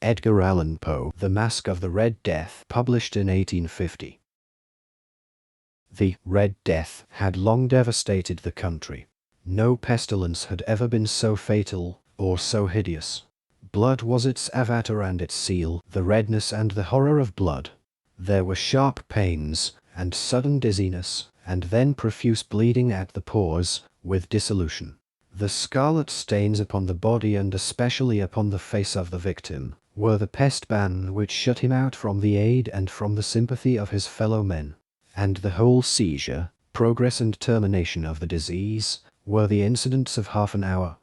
Edgar Allan Poe, The Masque of the Red Death, published in 1850. The Red Death had long devastated the country. No pestilence had ever been so fatal, or so hideous. Blood was its avatar and its seal, the redness and the horror of blood. There were sharp pains, and sudden dizziness, and then profuse bleeding at the pores, with dissolution. The scarlet stains upon the body and especially upon the face of the victim, were the pest ban which shut him out from the aid and from the sympathy of his fellow men. And the whole seizure, progress and termination of the disease, were the incidents of half an hour.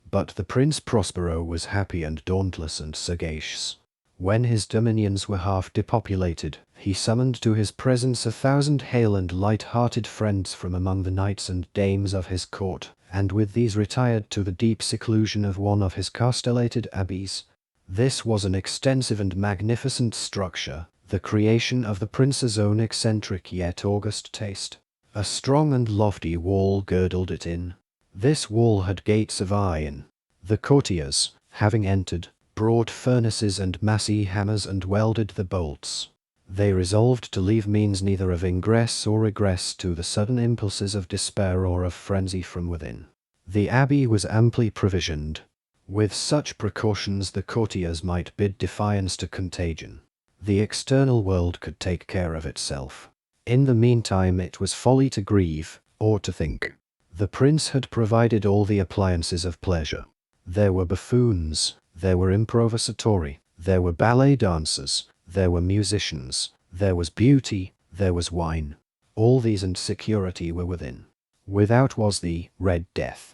But the Prince Prospero was happy and dauntless and sagacious. When his dominions were half depopulated, he summoned to his presence 1,000 hale and light-hearted friends from among the knights and dames of his court, and with these retired to the deep seclusion of one of his castellated abbeys. This was an extensive and magnificent structure, the creation of the prince's own eccentric yet august taste. A strong and lofty wall girdled it in. This wall had gates of iron. The courtiers, having entered, brought furnaces and massy hammers and welded the bolts. They resolved to leave means neither of ingress or egress to the sudden impulses of despair or of frenzy from within. The abbey was amply provisioned. With such precautions the courtiers might bid defiance to contagion. The external world could take care of itself. In the meantime it was folly to grieve, or to think. The prince had provided all the appliances of pleasure. There were buffoons, there were improvisatori, there were ballet dancers, there were musicians, there was beauty, there was wine. All these and security were within. Without was the Red Death.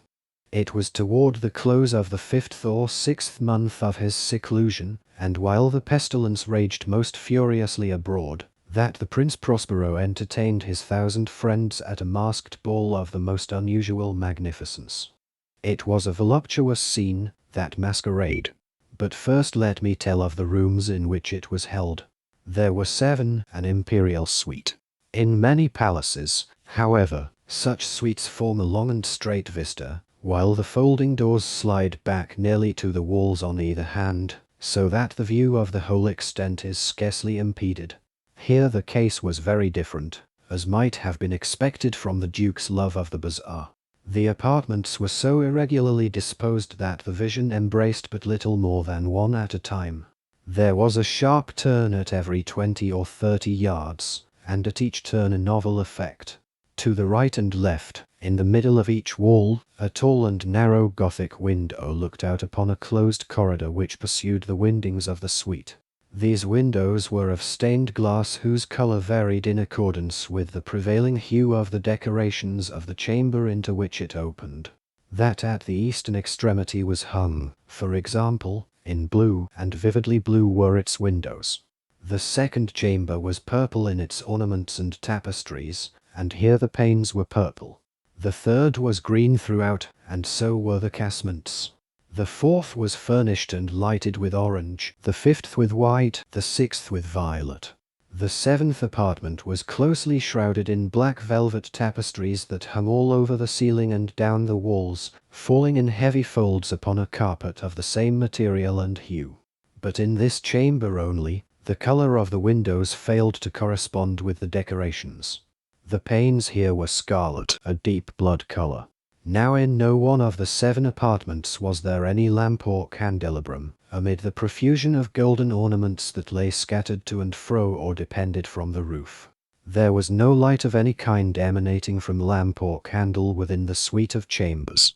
It was toward the close of the 5th or 6th month of his seclusion, and while the pestilence raged most furiously abroad, that the Prince Prospero entertained his 1,000 friends at a masked ball of the most unusual magnificence. It was a voluptuous scene, that masquerade. But first let me tell of the rooms in which it was held. There were 7, an imperial suite. In many palaces, however, such suites form a long and straight vista, while the folding doors slide back nearly to the walls on either hand, so that the view of the whole extent is scarcely impeded. Here the case was very different, as might have been expected from the Duke's love of the bazaar. The apartments were so irregularly disposed that the vision embraced but little more than one at a time. There was a sharp turn at every 20 or 30 yards, and at each turn a novel effect. To the right and left, in the middle of each wall, a tall and narrow Gothic window looked out upon a closed corridor which pursued the windings of the suite. These windows were of stained glass whose color varied in accordance with the prevailing hue of the decorations of the chamber into which it opened. That at the eastern extremity was hung, for example, in blue, and vividly blue were its windows. The second chamber was purple in its ornaments and tapestries, and here the panes were purple. The third was green throughout, and so were the casements. The fourth was furnished and lighted with orange, the fifth with white, the sixth with violet. The 7th apartment was closely shrouded in black velvet tapestries that hung all over the ceiling and down the walls, falling in heavy folds upon a carpet of the same material and hue. But in this chamber only, the color of the windows failed to correspond with the decorations. The panes here were scarlet, a deep blood color. Now in no one of the 7 apartments was there any lamp or candelabrum, amid the profusion of golden ornaments that lay scattered to and fro or depended from the roof. There was no light of any kind emanating from lamp or candle within the suite of chambers.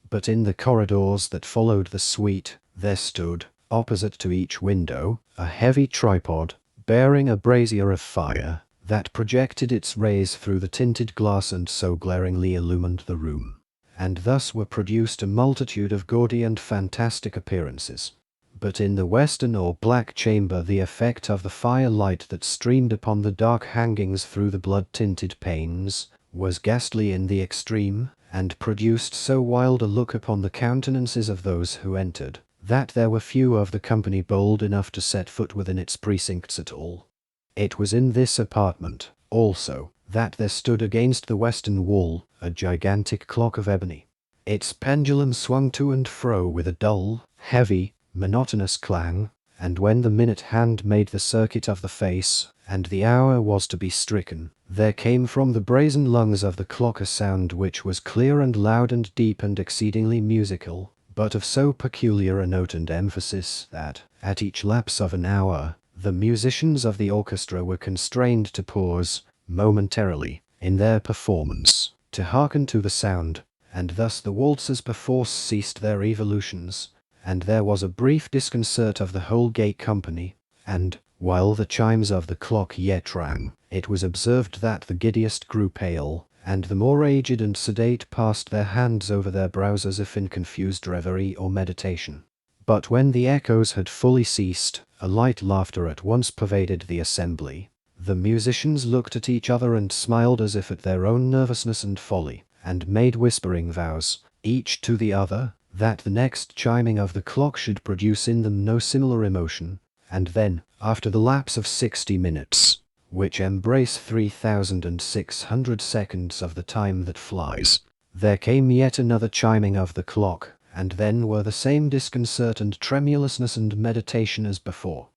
But in the corridors that followed the suite, there stood, opposite to each window, a heavy tripod, bearing a brazier of fire, that projected its rays through the tinted glass and so glaringly illumined the room. And thus were produced a multitude of gaudy and fantastic appearances. But in the western or black chamber the effect of the firelight that streamed upon the dark hangings through the blood-tinted panes was ghastly in the extreme, and produced so wild a look upon the countenances of those who entered, that there were few of the company bold enough to set foot within its precincts at all. It was in this apartment, also, that there stood against the western wall a gigantic clock of ebony. Its pendulum swung to and fro with a dull, heavy, monotonous clang, and when the minute hand made the circuit of the face, and the hour was to be stricken, there came from the brazen lungs of the clock a sound which was clear and loud and deep and exceedingly musical, but of so peculiar a note and emphasis that, at each lapse of an hour, the musicians of the orchestra were constrained to pause, momentarily, in their performance, to hearken to the sound, and thus the waltzers perforce ceased their evolutions, and there was a brief disconcert of the whole gay company, and, while the chimes of the clock yet rang, it was observed that the giddiest grew pale, and the more aged and sedate passed their hands over their brows as if in confused reverie or meditation. But when the echoes had fully ceased, a light laughter at once pervaded the assembly. The musicians looked at each other and smiled as if at their own nervousness and folly, and made whispering vows, each to the other, that the next chiming of the clock should produce in them no similar emotion, and then, after the lapse of 60 minutes, which embrace 3,600 seconds of the time that flies, there came yet another chiming of the clock, and then were the same disconcert and tremulousness and meditation as before.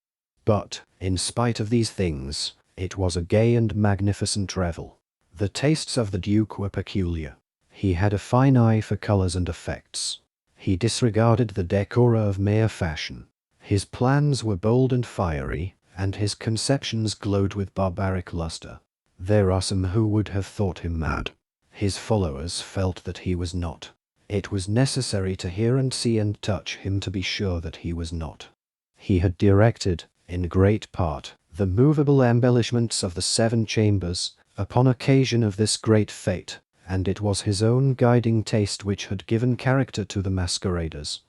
But, in spite of these things, it was a gay and magnificent revel. The tastes of the Duke were peculiar. He had a fine eye for colours and effects. He disregarded the decora of mere fashion. His plans were bold and fiery, and his conceptions glowed with barbaric lustre. There are some who would have thought him mad. His followers felt that he was not. It was necessary to hear and see and touch him to be sure that he was not. He had directed, in great part, the movable embellishments of the 7 chambers, upon occasion of this great fete, and it was his own guiding taste which had given character to the masqueraders.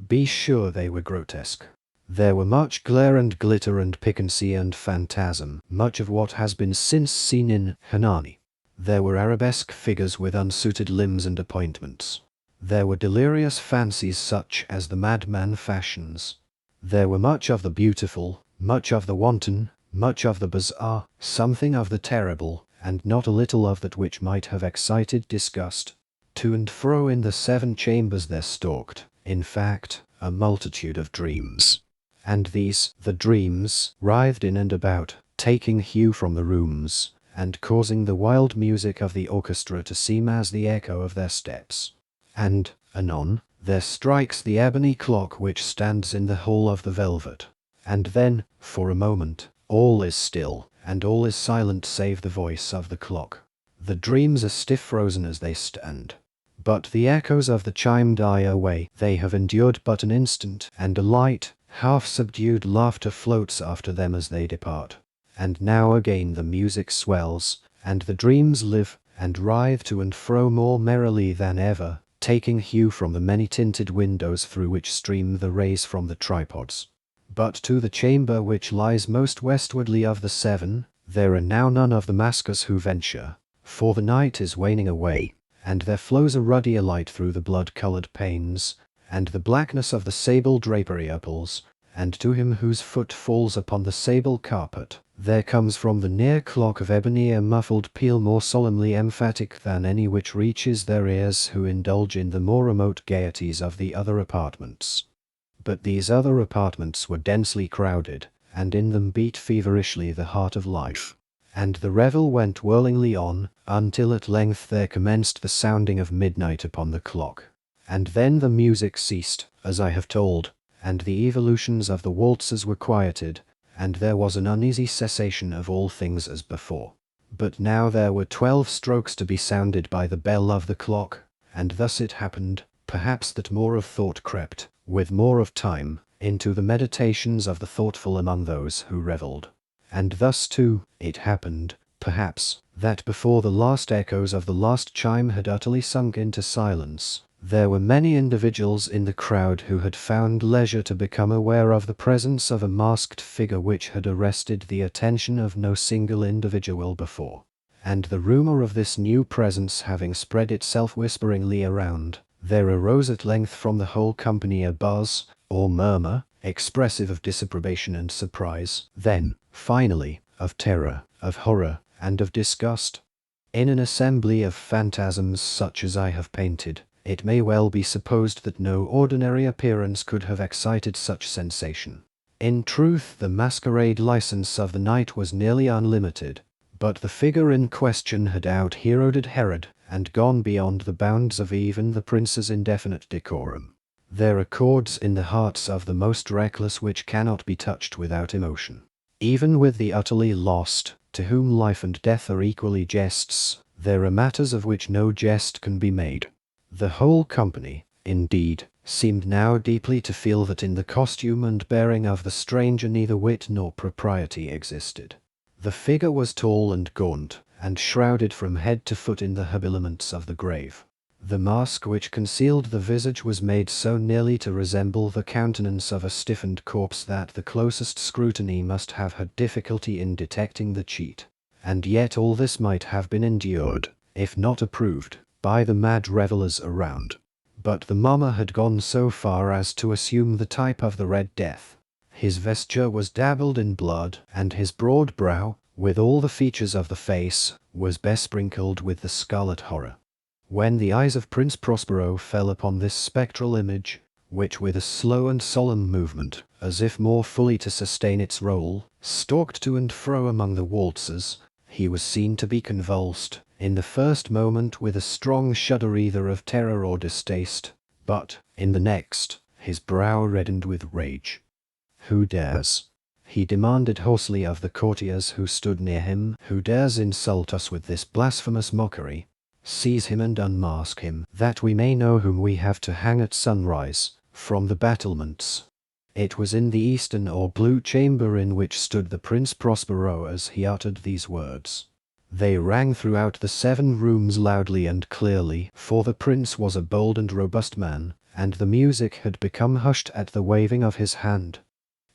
Be sure they were grotesque. There were much glare and glitter and piquancy and phantasm, much of what has been since seen in Hernani. There were arabesque figures with unsuited limbs and appointments. There were delirious fancies such as the madman fashions. There were much of the beautiful, much of the wanton, much of the bizarre, something of the terrible, and not a little of that which might have excited disgust. To and fro in the 7 chambers there stalked, in fact, a multitude of dreams. And these, the dreams, writhed in and about, taking hue from the rooms, and causing the wild music of the orchestra to seem as the echo of their steps. And, anon, there strikes the ebony clock which stands in the hall of the velvet. And then, for a moment, all is still, and all is silent save the voice of the clock. The dreams are stiff frozen as they stand. But the echoes of the chime die away. They have endured but an instant, and a light, half-subdued laughter floats after them as they depart. And now again the music swells, and the dreams live, and writhe to and fro more merrily than ever, taking hue from the many-tinted windows through which stream the rays from the tripods. But to the chamber which lies most westwardly of the 7, there are now none of the maskers who venture, for the night is waning away, and there flows a ruddier light through the blood-coloured panes, and the blackness of the sable drapery apples, and to him whose foot falls upon the sable carpet, there comes from the near clock of ebony a muffled peal more solemnly emphatic than any which reaches their ears who indulge in the more remote gaieties of the other apartments. But these other apartments were densely crowded, and in them beat feverishly the heart of life. And the revel went whirlingly on, until at length there commenced the sounding of midnight upon the clock. And then the music ceased, as I have told, and the evolutions of the waltzers were quieted, and there was an uneasy cessation of all things as before. But now there were 12 strokes to be sounded by the bell of the clock, and thus it happened, perhaps, that more of thought crept, with more of time, into the meditations of the thoughtful among those who revelled. And thus, too, it happened, perhaps, that before the last echoes of the last chime had utterly sunk into silence, there were many individuals in the crowd who had found leisure to become aware of the presence of a masked figure which had arrested the attention of no single individual before. And the rumour of this new presence having spread itself whisperingly around, there arose at length from the whole company a buzz, or murmur, expressive of disapprobation and surprise, then, finally, of terror, of horror, and of disgust. In an assembly of phantasms such as I have painted, it may well be supposed that no ordinary appearance could have excited such sensation. In truth, the masquerade license of the night was nearly unlimited, but the figure in question had out-heroed Herod and gone beyond the bounds of even the prince's indefinite decorum. There are chords in the hearts of the most reckless which cannot be touched without emotion. Even with the utterly lost, to whom life and death are equally jests, there are matters of which no jest can be made. The whole company, indeed, seemed now deeply to feel that in the costume and bearing of the stranger neither wit nor propriety existed. The figure was tall and gaunt, and shrouded from head to foot in the habiliments of the grave. The mask which concealed the visage was made so nearly to resemble the countenance of a stiffened corpse that the closest scrutiny must have had difficulty in detecting the cheat. And yet all this might have been endured, if not approved, by the mad revellers around. But the mummer had gone so far as to assume the type of the Red Death. His vesture was dabbled in blood, and his broad brow, with all the features of the face, was besprinkled with the scarlet horror. When the eyes of Prince Prospero fell upon this spectral image, which with a slow and solemn movement, as if more fully to sustain its role, stalked to and fro among the waltzers, he was seen to be convulsed, in the first moment with a strong shudder either of terror or distaste, but, in the next, his brow reddened with rage. "Who dares," he demanded hoarsely of the courtiers who stood near him, "who dares insult us with this blasphemous mockery? Seize him and unmask him, that we may know whom we have to hang at sunrise, from the battlements." It was in the eastern or blue chamber in which stood the Prince Prospero as he uttered these words. They rang throughout the 7 rooms loudly and clearly, for the prince was a bold and robust man, and the music had become hushed at the waving of his hand.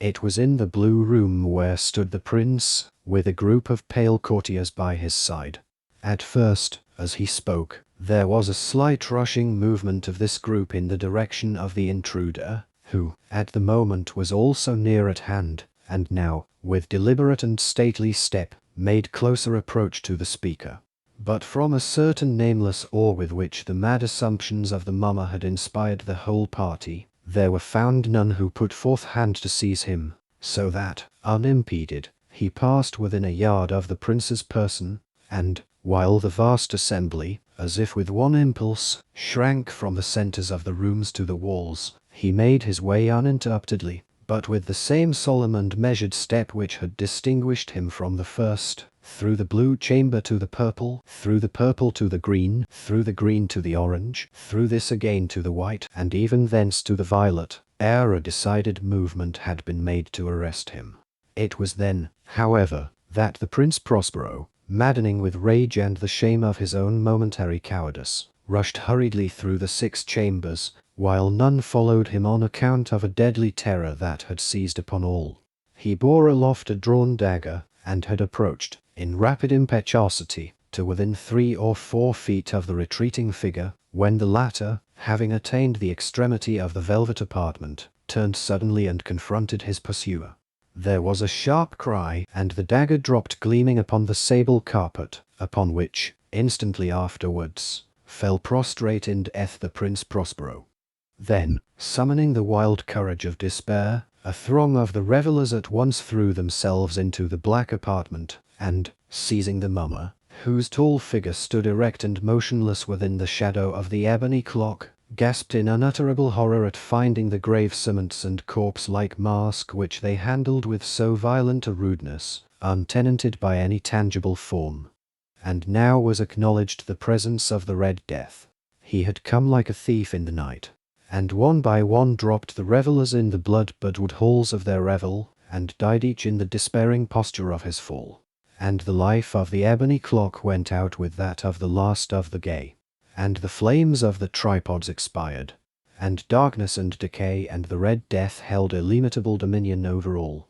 It was in the blue room where stood the prince, with a group of pale courtiers by his side. At first, as he spoke, there was a slight rushing movement of this group in the direction of the intruder, who, at the moment, was also near at hand, and now, with deliberate and stately step, made closer approach to the speaker. But from a certain nameless awe with which the mad assumptions of the mummer had inspired the whole party, there were found none who put forth hand to seize him, so that, unimpeded, he passed within a yard of the prince's person, and, while the vast assembly, as if with one impulse, shrank from the centres of the rooms to the walls, he made his way uninterruptedly, but with the same solemn and measured step which had distinguished him from the first, through the blue chamber to the purple, through the purple to the green to the orange, through this again to the white, and even thence to the violet, ere a decided movement had been made to arrest him. It was then, however, that the Prince Prospero, maddening with rage and the shame of his own momentary cowardice, rushed hurriedly through the 6 chambers, while none followed him on account of a deadly terror that had seized upon all. He bore aloft a drawn dagger, and had approached, in rapid impetuosity, to within 3 or 4 feet of the retreating figure, when the latter, having attained the extremity of the velvet apartment, turned suddenly and confronted his pursuer. There was a sharp cry, and the dagger dropped gleaming upon the sable carpet, upon which, instantly afterwards, fell prostrate in death the Prince Prospero. Then, summoning the wild courage of despair, a throng of the revellers at once threw themselves into the black apartment, and, seizing the mummer, whose tall figure stood erect and motionless within the shadow of the ebony clock, gasped in unutterable horror at finding the grave cements and corpse-like mask which they handled with so violent a rudeness, untenanted by any tangible form. And now was acknowledged the presence of the Red Death. He had come like a thief in the night, and one by one dropped the revellers in the blood-bedewed halls of their revel, and died each in the despairing posture of his fall. And the life of the ebony clock went out with that of the last of the gay, and the flames of the tripods expired, and darkness and decay and the Red Death held illimitable dominion over all.